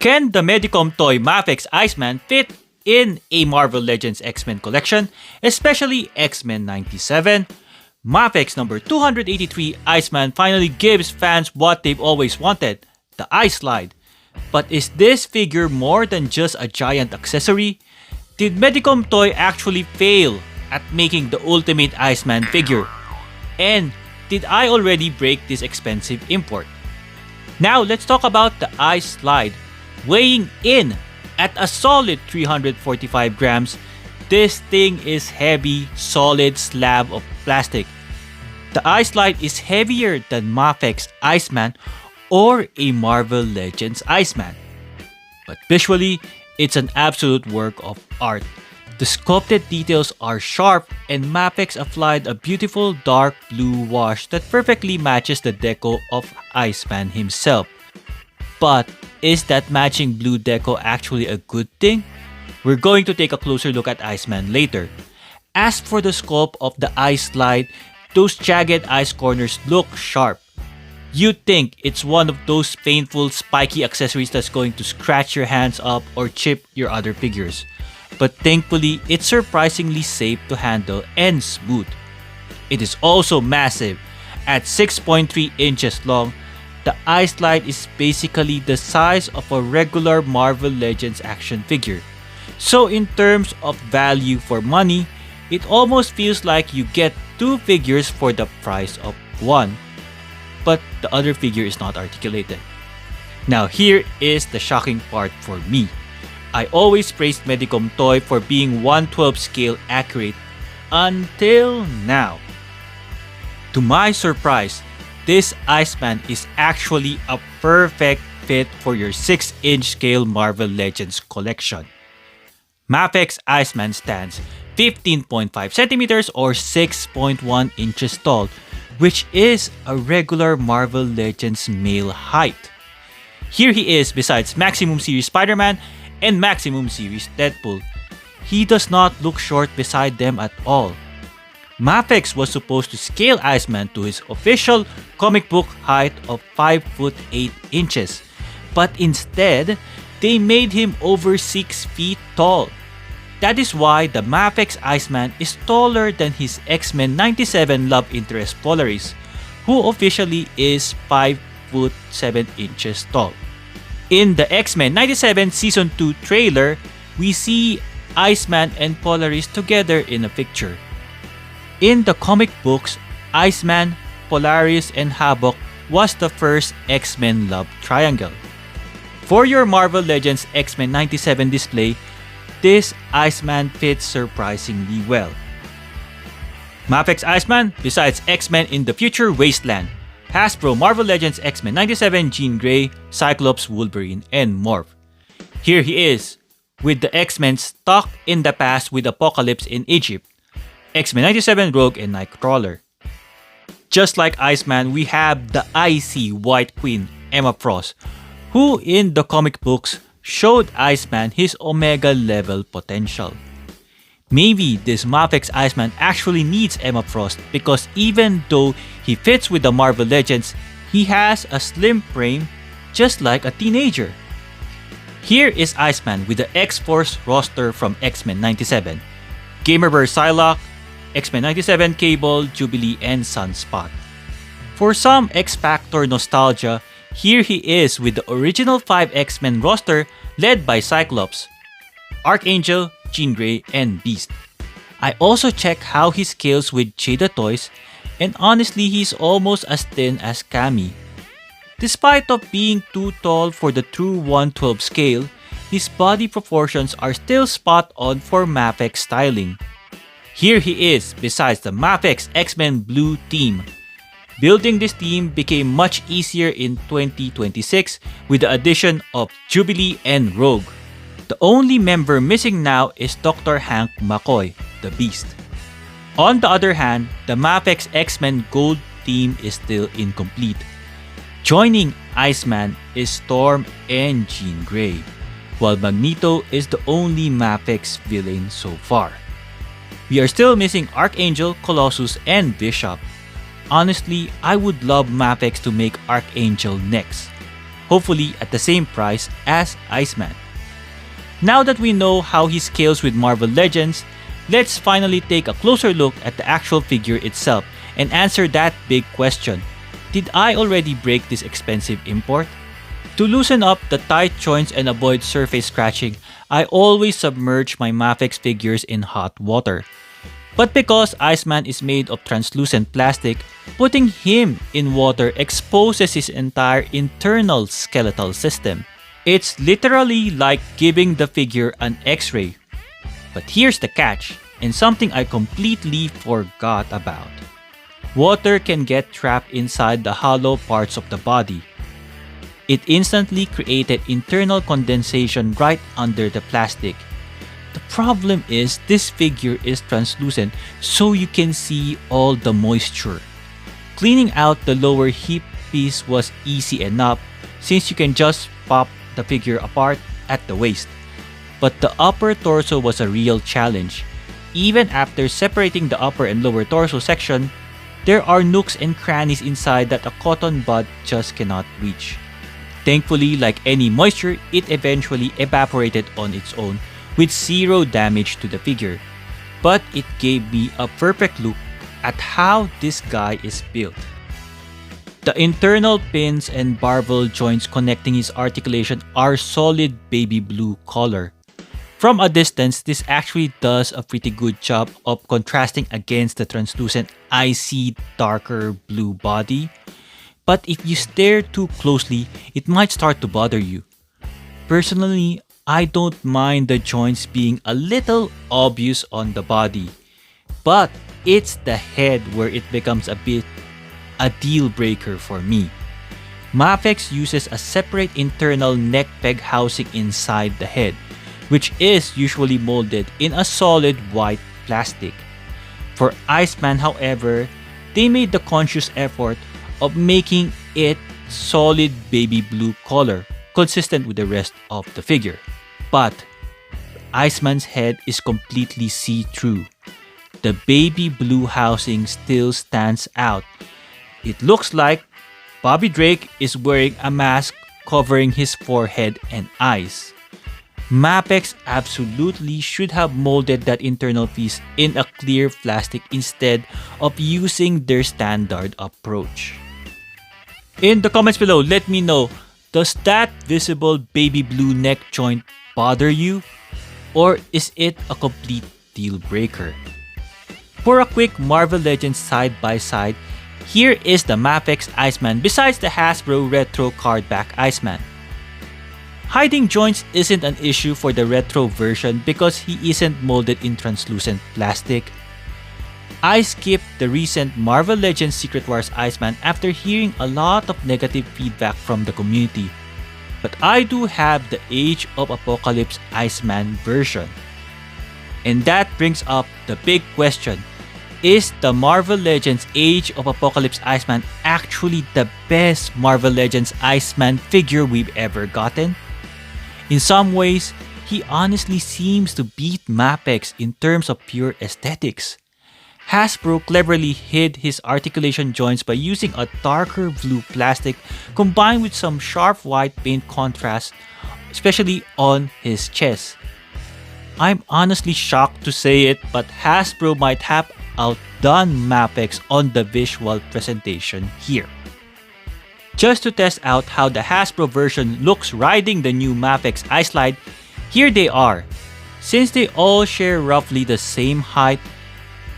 Can the Medicom Toy MAFEX Iceman fit in a Marvel Legends X-Men collection, especially X-Men 97? MAFEX number 283 Iceman finally gives fans what they've always wanted, the Ice Slide. But is this figure more than just a giant accessory? Did Medicom Toy actually fail at making the ultimate Iceman figure? And did I already break this expensive import? Now let's talk about the Ice Slide. Weighing in at a solid 345 grams, this thing is heavy, solid slab of plastic. The Ice Slide is heavier than MAFEX Iceman or a Marvel Legends Iceman. But visually, it's an absolute work of art. The sculpted details are sharp and MAFEX applied a beautiful dark blue wash that perfectly matches the deco of Iceman himself. But is that matching blue deco actually a good thing? We're going to take a closer look at Iceman later. As for the sculpt of the Ice Slide, those jagged ice corners look sharp. You'd think it's one of those painful spiky accessories that's going to scratch your hands up or chip your other figures. But thankfully, it's surprisingly safe to handle and smooth. It is also massive. At 6.3 inches long, the Ice Slide is basically the size of a regular Marvel Legends action figure. So in terms of value for money, it almost feels like you get two figures for the price of one. But the other figure is not articulated. Now here is the shocking part for me. I always praised Medicom Toy for being 1/12 scale accurate until now. To my surprise, this Iceman is actually a perfect fit for your 6-inch scale Marvel Legends collection. MAFEX Iceman stands 15.5 centimeters or 6.1 inches tall, which is a regular Marvel Legends male height. Here he is besides Maximum Series Spider-Man and Maximum Series Deadpool. He does not look short beside them at all. MAFEX was supposed to scale Iceman to his official comic book height of 5 foot 8 inches, but instead, they made him over 6 feet tall. That is why the MAFEX Iceman is taller than his X-Men 97 love interest Polaris, who officially is 5 foot 7 inches tall. In the X-Men 97 Season 2 trailer, we see Iceman and Polaris together in a picture. In the comic books, Iceman, Polaris, and Havoc was the first X-Men love triangle. For your Marvel Legends X-Men 97 display, this Iceman fits surprisingly well. MAFEX Iceman, besides X-Men in the Future Wasteland, Hasbro Marvel Legends X-Men 97 Jean Grey, Cyclops, Wolverine, and Morph. Here he is, with the X-Men stuck in the past with Apocalypse in Egypt, X-Men 97 Rogue, and Nightcrawler. Just like Iceman, we have the icy White Queen, Emma Frost, who in the comic books showed Iceman his Omega level potential. Maybe this MAFEX Iceman actually needs Emma Frost because even though he fits with the Marvel Legends, he has a slim frame just like a teenager. Here is Iceman with the X-Force roster from X-Men 97, Gamerverse Psylocke, X-Men 97 Cable, Jubilee, and Sunspot. For some X-Factor nostalgia, here he is with the original 5 X-Men roster led by Cyclops, Archangel, Jean Grey, and Beast. I also checked how he scales with Jada Toys, and honestly he's almost as thin as Cammy. Despite of being too tall for the true 1/12 scale, his body proportions are still spot on for MAFEX styling. Here he is besides the MAFEX X-Men Blue team. Building this team became much easier in 2026 with the addition of Jubilee and Rogue. The only member missing now is Dr. Hank McCoy, the Beast. On the other hand, the MAFEX X-Men Gold team is still incomplete. Joining Iceman is Storm and Jean Grey, while Magneto is the only MAFEX villain so far. We are still missing Archangel, Colossus, and Bishop. Honestly, I would love MAFEX to make Archangel next. hopefully at the same price as Iceman. Now that we know how he scales with Marvel Legends, let's finally take a closer look at the actual figure itself and answer that big question. Did I already break this expensive import? To loosen up the tight joints and avoid surface scratching, I always submerge my MAFEX figures in hot water. But because Iceman is made of translucent plastic, putting him in water exposes his entire internal skeletal system. It's literally like giving the figure an X-ray. But here's the catch, and something I completely forgot about. Water can get trapped inside the hollow parts of the body. It instantly created internal condensation right under the plastic. The problem is this figure is translucent, so you can see all the moisture. Cleaning out the lower hip piece was easy enough since you can just pop the figure apart at the waist. But the upper torso was a real challenge. Even after separating the upper and lower torso section, there are nooks and crannies inside that a cotton bud just cannot reach. Thankfully, like any moisture, it eventually evaporated on its own with zero damage to the figure. But it gave me a perfect look at how this guy is built. The internal pins and barbell joints connecting his articulation are solid baby blue color. From a distance, this actually does a pretty good job of contrasting against the translucent icy darker blue body. But if you stare too closely, it might start to bother you. Personally, I don't mind the joints being a little obvious on the body. But it's the head where it becomes a bit a deal breaker for me. MAFEX uses a separate internal neck peg housing inside the head, which is usually molded in a solid white plastic. For Iceman, however, they made the conscious effort of making it solid baby blue color, consistent with the rest of the figure. But Iceman's head is completely see-through. The baby blue housing still stands out. It looks like Bobby Drake is wearing a mask covering his forehead and eyes. MAFEX absolutely should have molded that internal piece in a clear plastic instead of using their standard approach. In the comments below, let me know, does that visible baby blue neck joint bother you? Or is it a complete deal breaker? For a quick Marvel Legends side by side, here is the MAFEX Iceman besides the Hasbro Retro Cardback Iceman. Hiding joints isn't an issue for the retro version because he isn't molded in translucent plastic. I skipped the recent Marvel Legends Secret Wars Iceman after hearing a lot of negative feedback from the community. But I do have the Age of Apocalypse Iceman version. And that brings up the big question. Is the Marvel Legends Age of Apocalypse Iceman actually the best Marvel Legends Iceman figure we've ever gotten? In some ways, he honestly seems to beat MAFEX in terms of pure aesthetics. Hasbro cleverly hid his articulation joints by using a darker blue plastic combined with some sharp white paint contrast, especially on his chest. I'm honestly shocked to say it, but Hasbro might have outdone MAFEX on the visual presentation here. Just to test out how the Hasbro version looks riding the new MAFEX iSlide, here they are. Since they all share roughly the same height,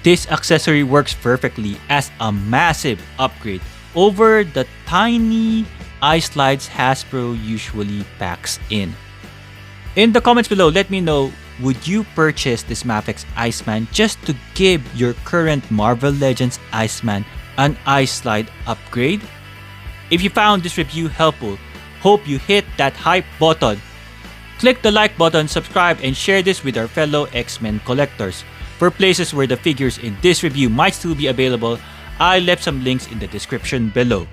this accessory works perfectly as a massive upgrade over the tiny iSlides Hasbro usually packs in. In the comments below, let me know, would you purchase this MAFEX Iceman just to give your current Marvel Legends Iceman an iSlide upgrade? If you found this review helpful, hope you hit that hype button. Click the like button, subscribe, and share this with our fellow X-Men collectors. For places where the figures in this review might still be available, I left some links in the description below.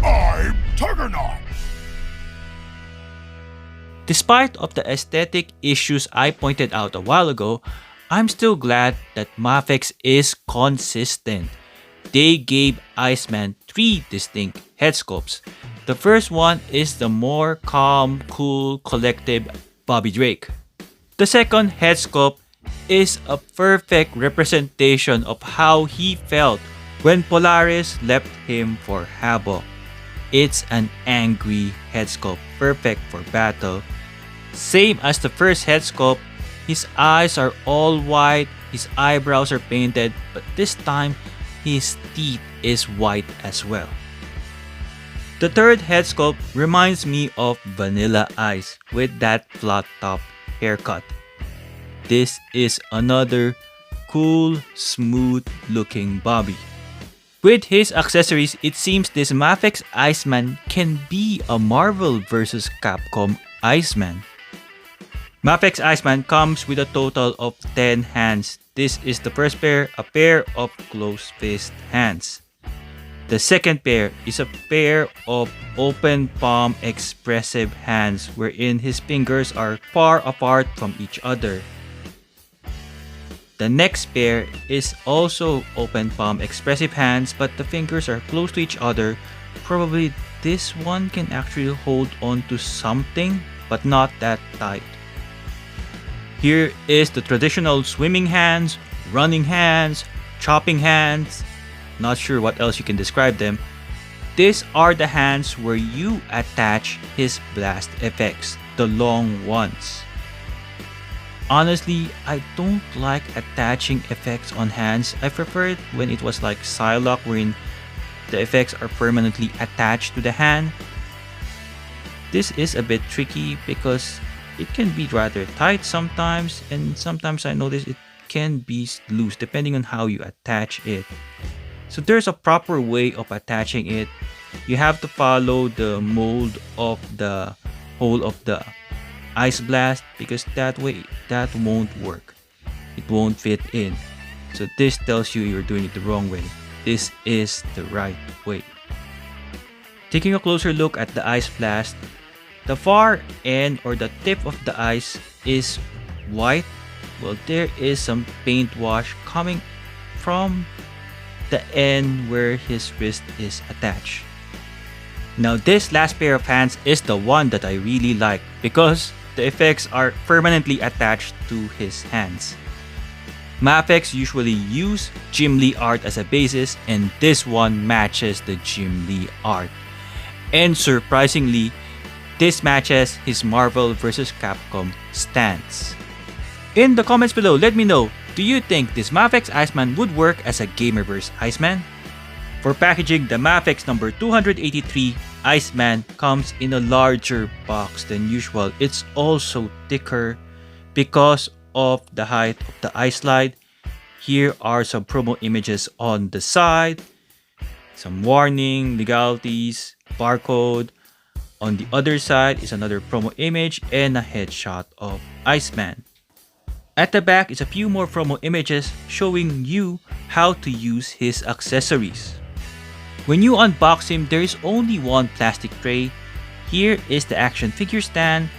I'm Tuggernaut! Despite of the aesthetic issues I pointed out a while ago, I'm still glad that MAFEX is consistent. They gave Iceman 3 distinct head sculpts. The first one is the more calm, cool, collective Bobby Drake. The second head sculpt is a perfect representation of how he felt when Polaris left him for Havoc. It's an angry head sculpt, perfect for battle. Same as the first head sculpt, his eyes are all white, his eyebrows are painted, but this time his teeth is white as well. The third head sculpt reminds me of Vanilla Ice with that flat top haircut. This is another cool, smooth looking Bobby. With his accessories, it seems this MAFEX Iceman can be a Marvel vs. Capcom Iceman. MAFEX Iceman comes with a total of 10 hands. This is the first pair, a pair of closed fist hands. The second pair is a pair of open palm expressive hands wherein his fingers are far apart from each other. The next pair is also open palm expressive hands, but the fingers are close to each other. Probably this one can actually hold on to something, but not that tight. Here is the traditional swimming hands, running hands, chopping hands. Not sure what else you can describe them. These are the hands where you attach his blast effects, the long ones. Honestly, I don't like attaching effects on hands. I prefer it when it was like Psylocke, wherein the effects are permanently attached to the hand. This is a bit tricky because it can be rather tight sometimes, and sometimes I notice it can be loose depending on how you attach it. So there's a proper way of attaching it. You have to follow the mold of the hole of the ice blast, because that way that won't work. It won't fit in. So this tells you you're doing it the wrong way. This is the right way. Taking a closer look at the ice blast, the far end or the tip of the ice is white. Well, there is some paint wash coming from the end where his wrist is attached. Now this last pair of hands is the one that I really like because the effects are permanently attached to his hands. MAFEX usually use Jim Lee art as a basis, and this one matches the Jim Lee art. And surprisingly, this matches his Marvel vs. Capcom stance. In the comments below, let me know, do you think this MAFEX Iceman would work as a Gamerverse Iceman? For packaging, the MAFEX number 283 Iceman comes in a larger box than usual. It's also thicker because of the height of the ice slide. Here are some promo images on the side, some warning, legalities, barcode. On the other side is another promo image and a headshot of Iceman. At the back is a few more promo images showing you how to use his accessories. When you unbox him, there is only one plastic tray. Here is the action figure stand,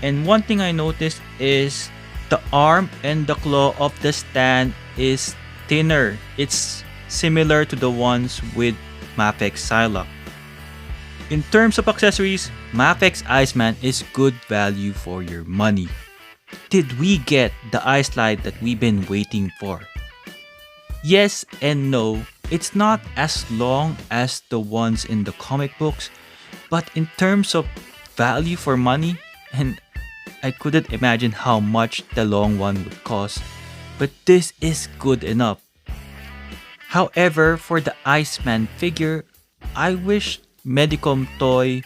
and one thing I noticed is the arm and the claw of the stand is thinner. It's similar to the ones with MAFEX Psylocke. In terms of accessories, MAFEX Iceman is good value for your money. Did we get the ice slide that we've been waiting for? Yes and no. It's not as long as the ones in the comic books, but in terms of value for money, and I couldn't imagine how much the long one would cost, but this is good enough. However, for the Iceman figure, I wish Medicom Toy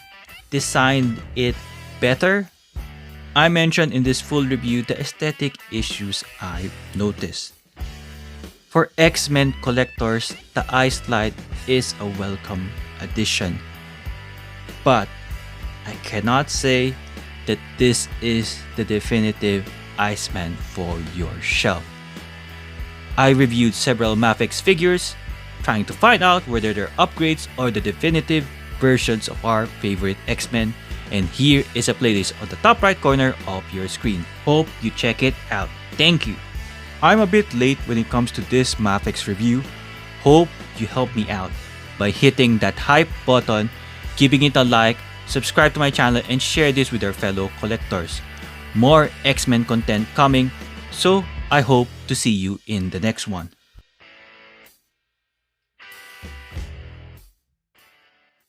designed it better. I mentioned in this full review the aesthetic issues I've noticed. For X-Men collectors, the ice slide is a welcome addition. But I cannot say that this is the definitive Iceman for your shelf. I reviewed several MAFEX figures, trying to find out whether they're upgrades or the definitive versions of our favorite X-Men, and here is a playlist on the top right corner of your screen. Hope you check it out. Thank you. I'm a bit late when it comes to this MAFEX review. Hope you help me out by hitting that hype button giving it a like, subscribe to my channel, and share this with your fellow collectors. More X-Men content coming, so I hope to see you in the next one.